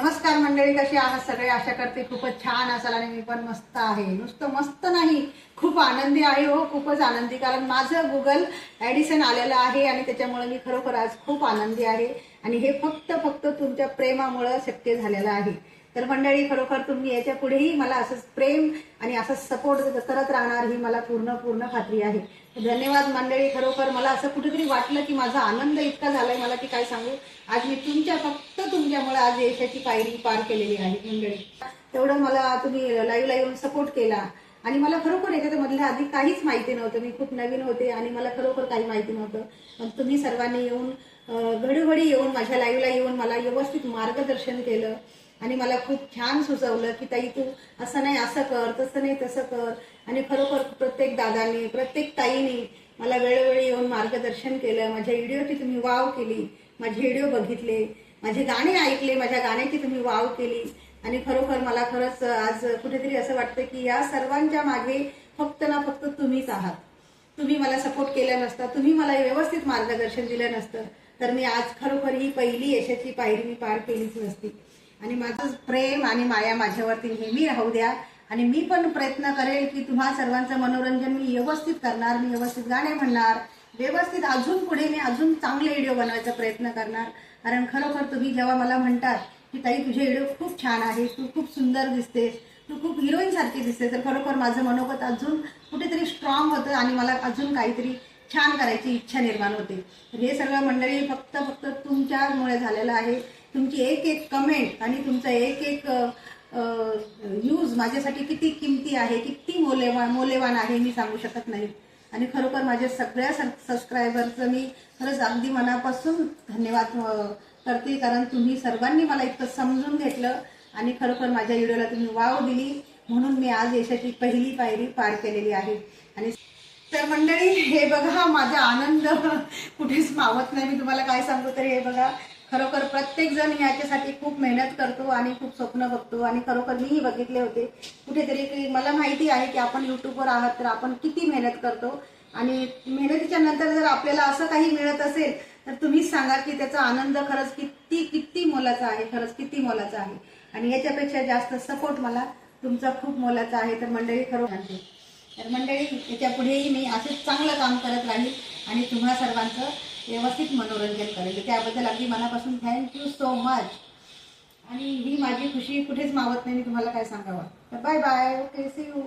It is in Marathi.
नमस्कार मंडळी, कशी आहात सगळे? आशा करते खूपच छान असाल आणि मी पण मस्त आहे. नुसतं मस्त नाही, खूप आनंदी आहे हो, खूपच आनंदी. कारण माझं गुगल ॲडिशन आलेलं आहे आणि त्याच्यामुळे मी खरोखर आज खूप आनंदी आहे. आणि हे फक्त फक्त तुमच्या प्रेमामुळे शक्य झालेलं आहे. तर मंडळी, खरोखर तुम्ही याच्या पुढेही मला असंच प्रेम आणि असंच सपोर्ट करत राहणार ही मला पूर्ण पूर्ण खात्री आहे. धन्यवाद मंडळी. खरोखर मला असं कुठेतरी वाटलं की माझा आनंद इतका झालाय मला की काय सांगू. आज मी फक्त तुमच्यामुळे आज यशाची पायरी पार केलेली आहे मंडळी. तेवढं मला तुम्ही लाईव्ह येऊन सपोर्ट केला आणि मला खरोखर याच्यामधल्या आधी काहीच माहिती नव्हतं. मी खूप नवीन होते आणि मला खरोखर काही माहिती नव्हतं. पण तुम्ही सर्वांनी येऊन घडीघडी येऊन माझ्या लाईव्हला येऊन मला व्यवस्थित मार्गदर्शन केलं आणि मला खूप छान सुचवलं की ताई तू असं नाही असं कर, तसं नाही तसं कर. आणि खरोखर प्रत्येक दादांनी प्रत्येक ताईंनी मला वेळोवेळी येऊन मार्गदर्शन केलं. माझ्या व्हिडिओची तुम्ही वाव केली, माझे व्हिडिओ बघितले, माझे गाणे ऐकले, माझ्या गाण्याची तुम्ही वाव केली. आणि खरोखर मला खरंच आज कुठेतरी असं वाटतं की या सर्वांच्या मागे फक्त ना फक्त तुम्हीच आहात. तुम्ही मला सपोर्ट केला नसता, तुम्ही मला व्यवस्थित मार्गदर्शन दिलं नसतं तर मी आज खरोखर ही पहिली यशाची पायरी मी पार केलीच नसती. आणि माझं प्रेम आणि माया माझ्यावरती नेहमी राहू द्या. आणि मी पण प्रयत्न करेल की तुम्हा सर्वांचं मनोरंजन मी व्यवस्थित करणार, मी व्यवस्थित गाणे म्हणणार, व्यवस्थित अजून पुढे मी अजून चांगले व्हिडिओ बनवायचा प्रयत्न करणार. कारण खरोखर तुम्ही जेव्हा मला म्हणतात की ताई तुझे व्हिडिओ खूप छान आहे, तू खूप सुंदर दिसतेस, तू खूप हिरोईन सारखी दिसते, तर खरोखर माझं मनोगत अजून कुठेतरी स्ट्रॉंग होतं आणि मला अजून काहीतरी छान करायची इच्छा निर्माण होते. तर हे सगळं मंडळी फक्त फक्त तुमच्यामुळे झालेलं आहे. तुमची एक एक कमेंट आणि तुमचा एक एक न्यूज माझ्यासाठी किती किमती आहे, किती मौल्यवान आहे मी सांगू शकत नाही. आणि खरोखर माझ्या सगळ्या सबस्क्रायबरचं मी खरंच अगदी मनापासून धन्यवाद करते. कारण तुम्ही सर्वांनी मला इतकं समजून घेतलं आणि खरोखर माझ्या व्हिडिओला तुम्ही वाव दिली, म्हणून मी आज यशाची पहिली पायरी पार केलेली आहे. आणि तर मंडळी, हे बघा माझा आनंद कुठेच मावत नाही. मी तुम्हाला काय सांगू, तर हे बघा खरोखर प्रत्येक जण याच्यासाठी खूप मेहनत करतो आणि खूप स्वप्न बघतो. आणि खरोखर मीही बघितले होते कुठेतरी की मला माहिती आहे की आपण युट्यूबवर आहात तर आपण किती मेहनत करतो. आणि मेहनतीच्या नंतर जर आपल्याला असं काही मिळत असेल तर तुम्हीच सांगा की त्याचा आनंद खरंच किती किती मोलाचा आहे, खरंच किती मोलाचा आहे. आणि याच्यापेक्षा जास्त सपोर्ट मला तुमचा खूप मोलाचा आहे. तर मंडळी खरोखर तर मंडळी याच्या पुढेही मी असंच चांगलं काम करत राहील आणि तुम्हा सर्वांचं व्यवस्थित मनोरंजन करेल. त्याबद्दल अगदी मनापासून थँक्यू सो मच. आणि ही माझी खुशी कुठेच मावत नाही, मी तुम्हाला काय सांगावं. तर bye bye, okay, see you.